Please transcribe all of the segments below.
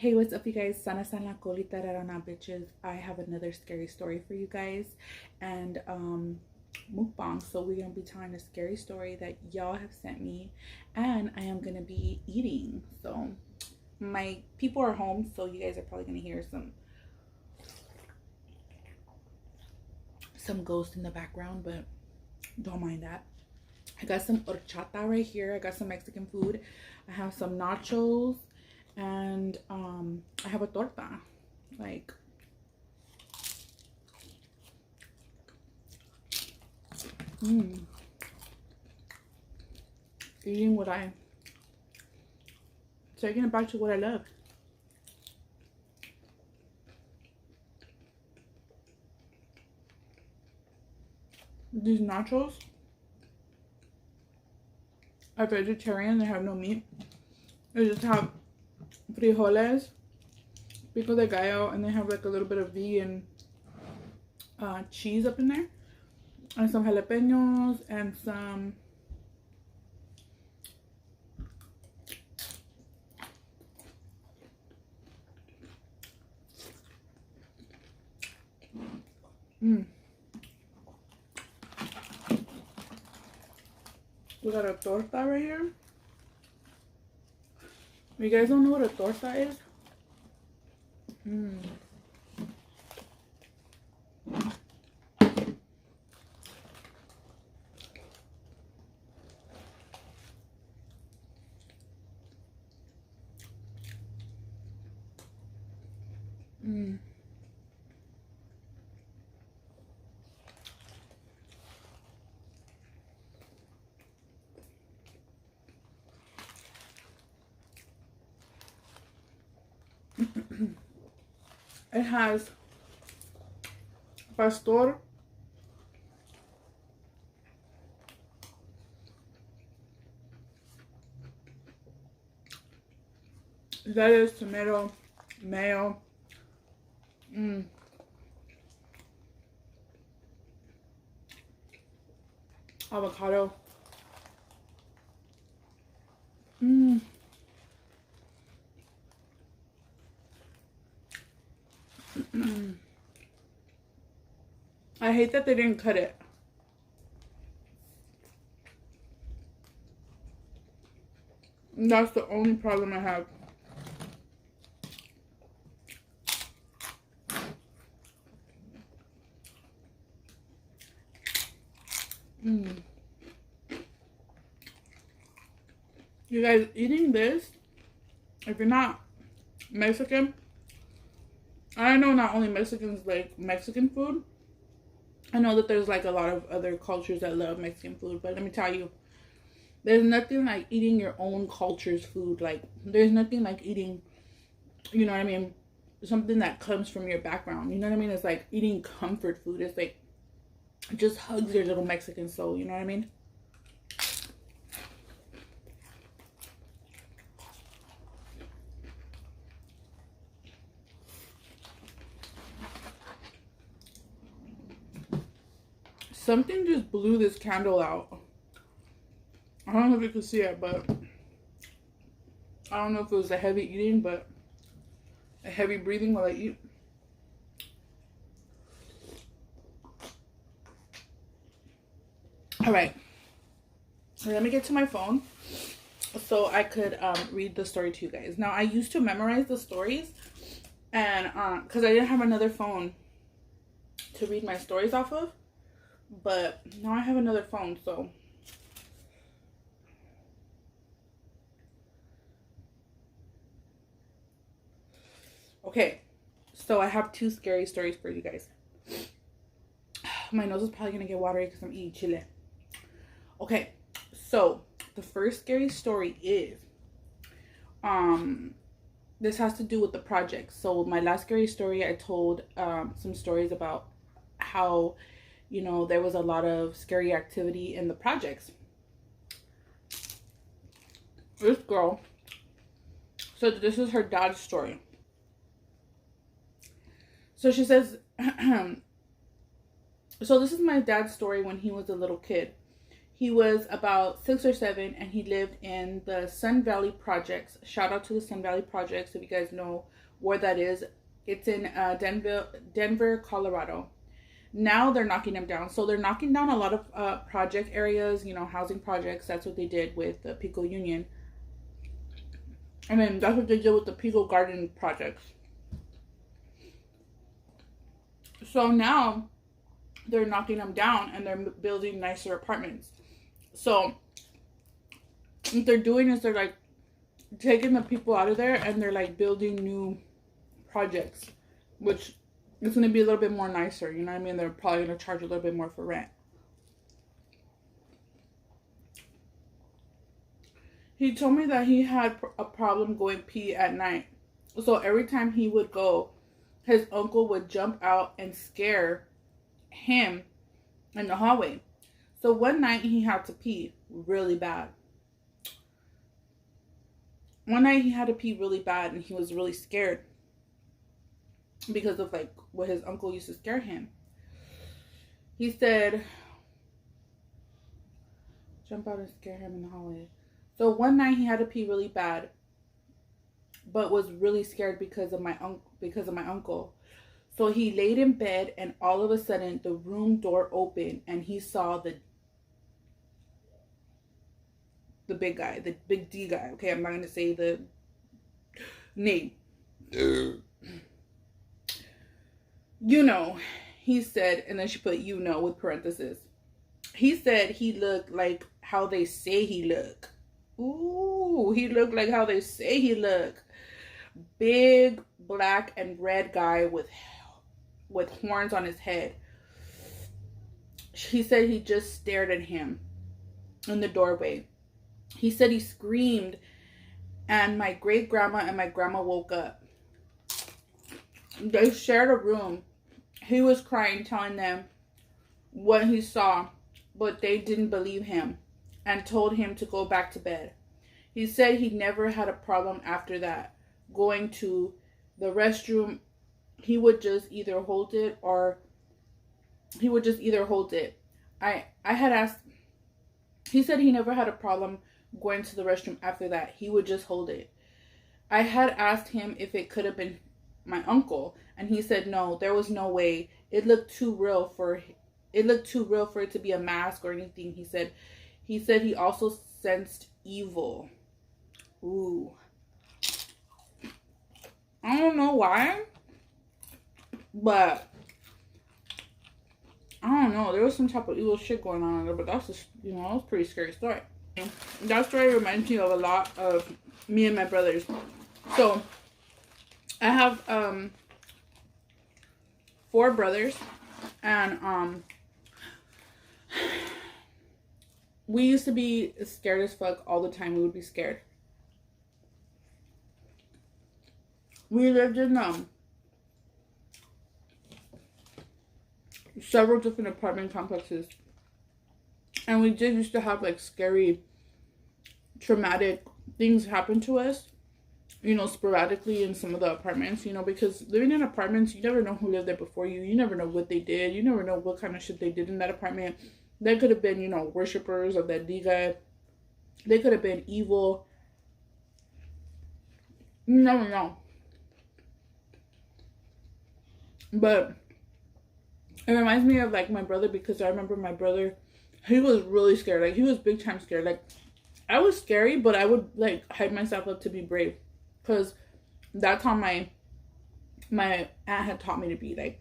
Hey, what's up, you guys? Sana sana colita rarana bitches. I have another scary story for you guys, and mukbang. So we're gonna be telling a scary story that y'all have sent me, and I am gonna be eating. So my people are home, so you guys are probably gonna hear some ghost in the background, but don't mind that. I got some horchata right here. I got some Mexican food. I have some nachos, and I have a torta. Like, eating what I, taking it back to what I love. These nachos are vegetarian. They have no meat. They just have frijoles, pico de gallo, and they have like a little bit of vegan cheese up in there, and some jalapenos, and some we got a torta right here. You guys don't know what a torta is? It has pastor, lettuce, tomato, mayo, avocado. I hate that they didn't cut it. That's the only problem I have. You guys, eating this, if you're not Mexican, I know not only Mexicans like Mexican food. I know that there's like a lot of other cultures that love Mexican food, but let me tell you, there's nothing like eating your own culture's food. Like, there's nothing like eating, you know what I mean, something that comes from your background. You know what I mean? It's like eating comfort food. It's like, it just hugs your little Mexican soul. You know what I mean? Something just blew this candle out. I don't know if you could see it, but I don't know if it was a heavy eating, but a heavy breathing while I eat. All right, let me get to my phone so I could read the story to you guys. Now, I used to memorize the stories, and because I didn't have another phone to read my stories off of, but now I have another phone, so okay. So I have two scary stories for you guys. My nose is probably gonna get watery because I'm eating chile. Okay, so the first scary story is this has to do with the project. So my last scary story, I told some stories about how, you know, there was a lot of scary activity in the projects. This girl, so this is her dad's story. So she says, so this is my dad's story when he was a little kid. He was about 6 or 7, and he lived in the Sun Valley Projects. Shout out to the Sun Valley Projects if you guys know where that is. It's in Denver, Colorado. Now they're knocking them down. So they're knocking down a lot of project areas, you know, housing projects. That's what they did with the Pico Union. I mean, that's what they did with the Pico Garden projects. So now they're knocking them down and they're building nicer apartments. So what they're doing is they're like taking the people out of there and they're like building new projects, which is going to be a little bit more nicer. You know what I mean? They're probably going to charge a little bit more for rent. He told me that he had a problem going pee at night. So every time he would go, his uncle would jump out and scare him in the hallway. So one night he had to pee really bad. One night he had to pee really bad and he was really scared because of like what his uncle used to scare him. He said, jump out and scare him in the hallway. So one night he had to pee really bad, but was really scared because of my uncle. So he laid in bed and all of a sudden the room door opened and he saw the big guy, the big D guy. Okay, I'm not going to say the name. You know, he said, and then she put you know with parentheses. He said he looked like how they say he looked. Ooh, he looked like how they say he looked. Big black and red guy with horns on his head. He said he just stared at him in the doorway. He said he screamed and my great grandma and my grandma woke up. They shared a room. He was crying, telling them what he saw, but they didn't believe him and told him to go back to bed. He said he never had a problem after that. Going to the restroom, he would just either hold it or I had asked, he said he never had a problem going to the restroom after that. He would just hold it. I had asked him if it could have been my uncle, and he said no, there was no way. It looked too real for it to be a mask or anything. He said he also sensed evil. Ooh. I don't know why, but I don't know. There was some type of evil shit going on there, but that's just, you know, that was a pretty scary story. That story reminds me of a lot of me and my brothers. So I have 4 brothers, and we used to be scared as fuck all the time. We would be scared. We lived in several different apartment complexes, and we did used to have like scary, traumatic things happen to us, you know, sporadically in some of the apartments, you know, because living in apartments, you never know who lived there before you. You never know what they did. You never know what kind of shit they did in that apartment. They could have been, you know, worshippers of that D guy. They could have been evil. You never know. But it reminds me of like my brother, because I remember my brother, he was really scared. Like, he was big time scared. Like, I was scary, but I would like hype myself up to be brave, because that's how my aunt had taught me to be. Like,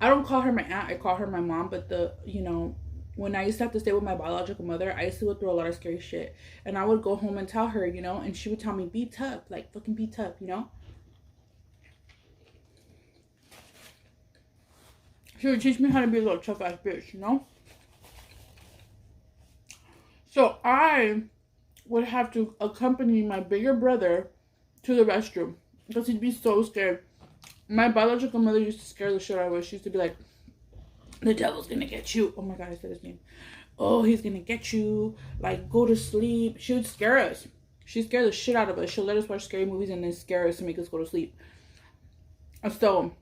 I don't call her my aunt, I call her my mom. But you know, when I used to have to stay with my biological mother, I used to go through a lot of scary shit, and I would go home and tell her, you know, and she would tell me, be tough, like fucking be tough, you know. She would teach me how to be a little tough ass bitch, you know. So I would have to accompany my bigger brother to the restroom because he'd be so scared. My biological mother used to scare the shit out of us. She used to be like, the devil's gonna get you. Oh my god, I said his name. Oh, he's gonna get you. Like, go to sleep. She would scare us. She'd scare the shit out of us. She'll let us watch scary movies and then scare us to make us go to sleep. So,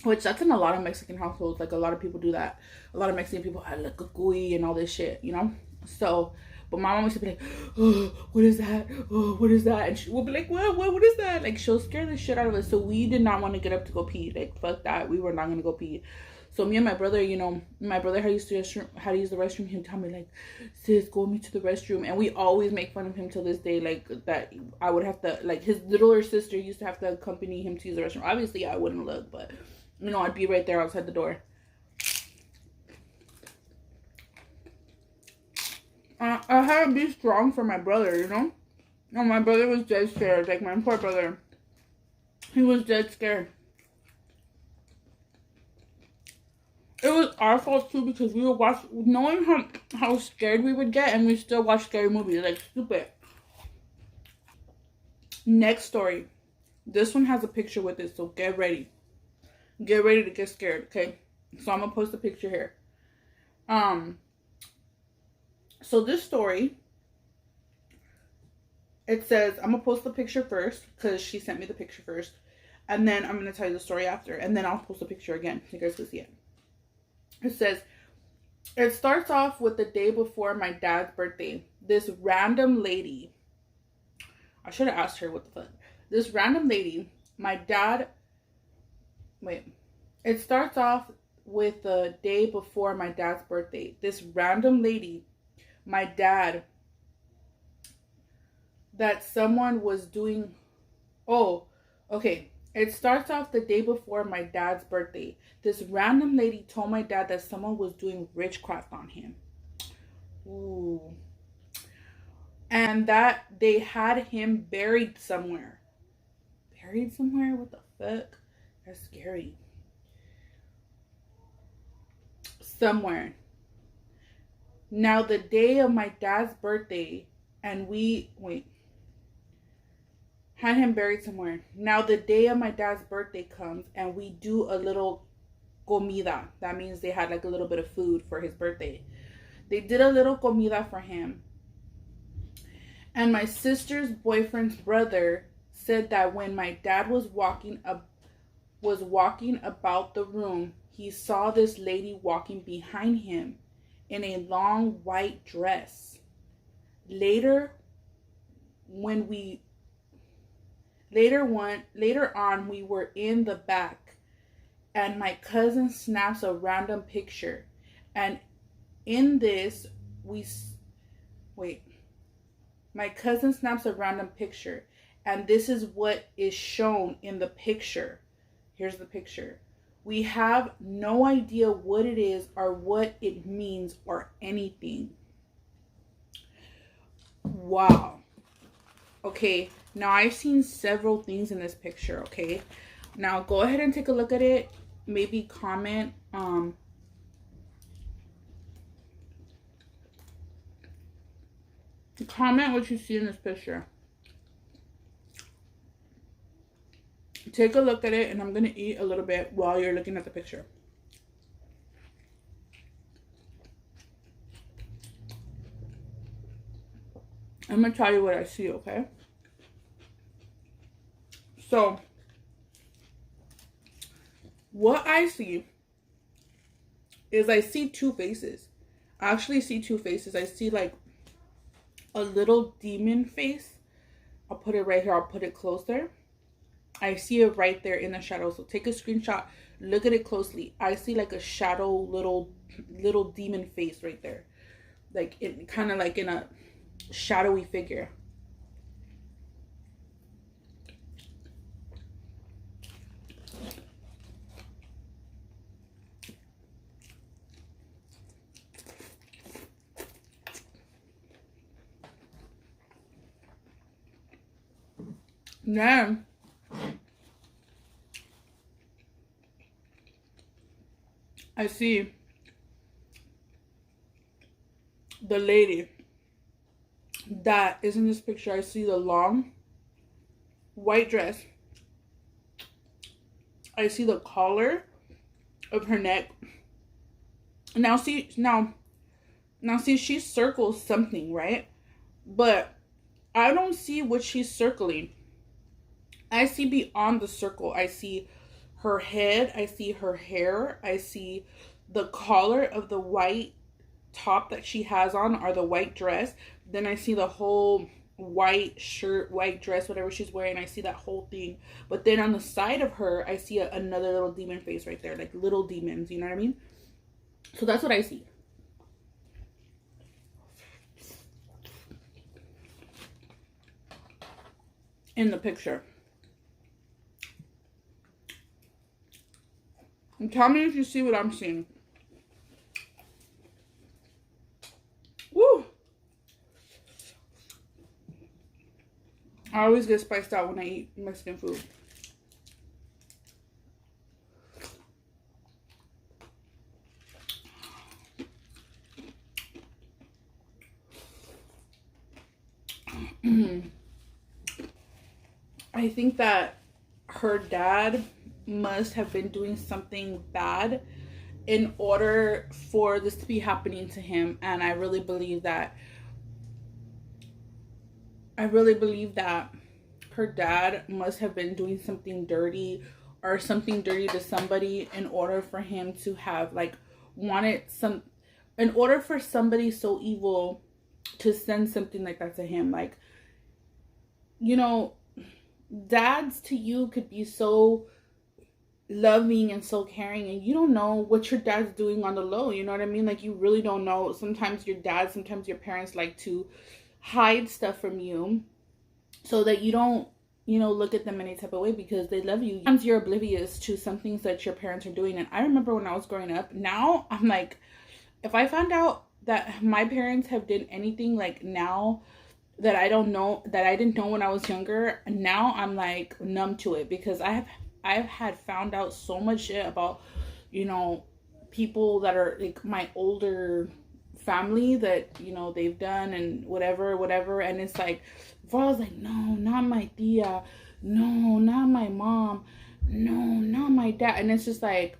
which that's in a lot of Mexican households. Like, a lot of people do that. A lot of Mexican people, I look a gooey and all this shit, you know. So, but my mom used to be like, oh, what is that? Oh, what is that? And she would be like, what is that? Like, she'll scare the shit out of us. So we did not want to get up to go pee. Like, fuck that. We were not going to go pee. So me and my brother, you know, my brother had to use the restroom. He'd tell me like, sis, go with me to the restroom. And we always make fun of him till this day. Like, that I would have to, like, his littler sister used to have to accompany him to use the restroom. Obviously, I wouldn't look, but, you know, I'd be right there outside the door. I had to be strong for my brother, you know? And my brother was dead scared. Like, my poor brother. He was dead scared. It was our fault, too, because we would watch, knowing how scared we would get, and we still watch scary movies. Like, stupid. Next story. This one has a picture with it, so get ready. Get ready to get scared, okay? So, I'm going to post a picture here. So this story, it says, I'm going to post the picture first because she sent me the picture first. And then I'm going to tell you the story after. And then I'll post the picture again so you guys can see it. It says, it starts off with the day before my dad's birthday. This random lady, I should have asked her what the fuck. This random lady, it starts off with the day before my dad's birthday. This random lady, my dad, that someone was doing, it starts off the day before my dad's birthday. This random lady told my dad that someone was doing witchcraft on him. Ooh. And that they had him buried somewhere. Buried somewhere? What the fuck? That's scary. Somewhere. Now the day of my dad's birthday, and had him buried somewhere. Now the day of my dad's birthday comes, and we do a little comida. That means they had like a little bit of food for his birthday. They did a little comida for him. And my sister's boyfriend's brother said that when my dad was walking about the room, he saw this lady walking behind him in a long white dress. Later on, we were in the back, and my cousin snaps a random picture, and in this my cousin snaps a random picture, and this is what is shown in the picture. Here's the picture. We have no idea what it is or what it means or anything. Wow. Okay, now I've seen several things in this picture, okay? Now go ahead and take a look at it. Maybe comment. Comment what you see in this picture. Take a look at it, and I'm going to eat a little bit while you're looking at the picture. I'm going to tell you what I see, okay? So, what I see is I see two faces. I actually see two faces. I see like a little demon face. I'll put it right here. I'll put it closer. I see it right there in the shadow. So take a screenshot. Look at it closely. I see like a shadow little demon face right there. Like it kind of like in a shadowy figure. Then I see the lady that is in this picture. I see the long white dress. I see the collar of her neck. Now see she circles something, right? But I don't see what she's circling. I see beyond the circle. I see her head. I see her hair. I see the collar of the white top that she has on, or the white dress. Then I see the whole white shirt, white dress, whatever she's wearing. I see that whole thing. But then on the side of her, I see another little demon face right there, like little demons. You know what I mean? So that's what I see. In the picture. And tell me if you see what I'm seeing. Woo! I always get spiced out when I eat Mexican food. I think that her dad must have been doing something bad in order for this to be happening to him. And I really believe that her dad must have been doing something dirty, or something dirty to somebody, in order for him to have like in order for somebody so evil to send something like that to him. Like, you know, dads to you could be so loving and so caring, and you don't know what your dad's doing on the low. You know what I mean? Like, you really don't know. Sometimes your parents like to hide stuff from you so that you don't, you know, look at them any type of way, because they love you. Sometimes you're oblivious to some things that your parents are doing. And I remember when I was growing up, now I'm like, if I found out that my parents have done anything like now that I don't know, that I didn't know when I was younger, now I'm like numb to it, because I've had found out so much shit about, you know, people that are like my older family that, you know, they've done and whatever. And it's like, if I was like, no, not my tia, no, not my mom, no, not my dad. And it's just like,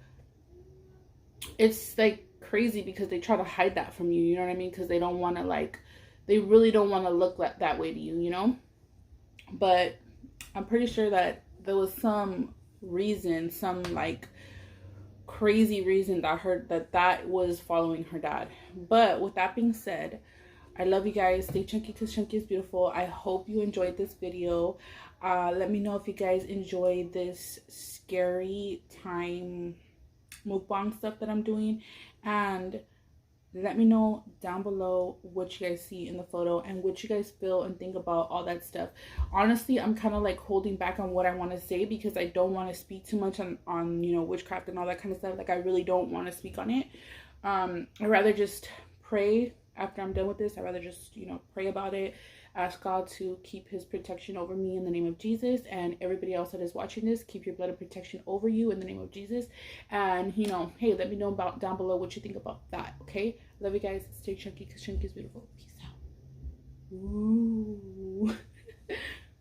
it's like crazy, because they try to hide that from you. You know what I mean? Because they don't want to, like, they really don't want to look like that way to you, you know? But I'm pretty sure that there was some reason, some like crazy reason that was following her dad. But with that being said, I love you guys. Stay chunky, because chunky is beautiful. I hope you enjoyed this video. Let me know if you guys enjoy this scary time mukbang stuff that I'm doing, and let me know down below what you guys see in the photo and what you guys feel and think about all that stuff. Honestly, I'm kind of like holding back on what I want to say, because I don't want to speak too much on you know, witchcraft and all that kind of stuff. Like, I really don't want to speak on it. I'd rather just pray after I'm done with this. I'd rather just, you know, pray about it, ask God to keep his protection over me in the name of Jesus, and everybody else that is watching this, keep your blood of protection over you in the name of Jesus. And, you know, hey, let me know about down below what you think about that. Okay, love you guys. Stay chunky, because chunky is beautiful. Peace out. Ooh.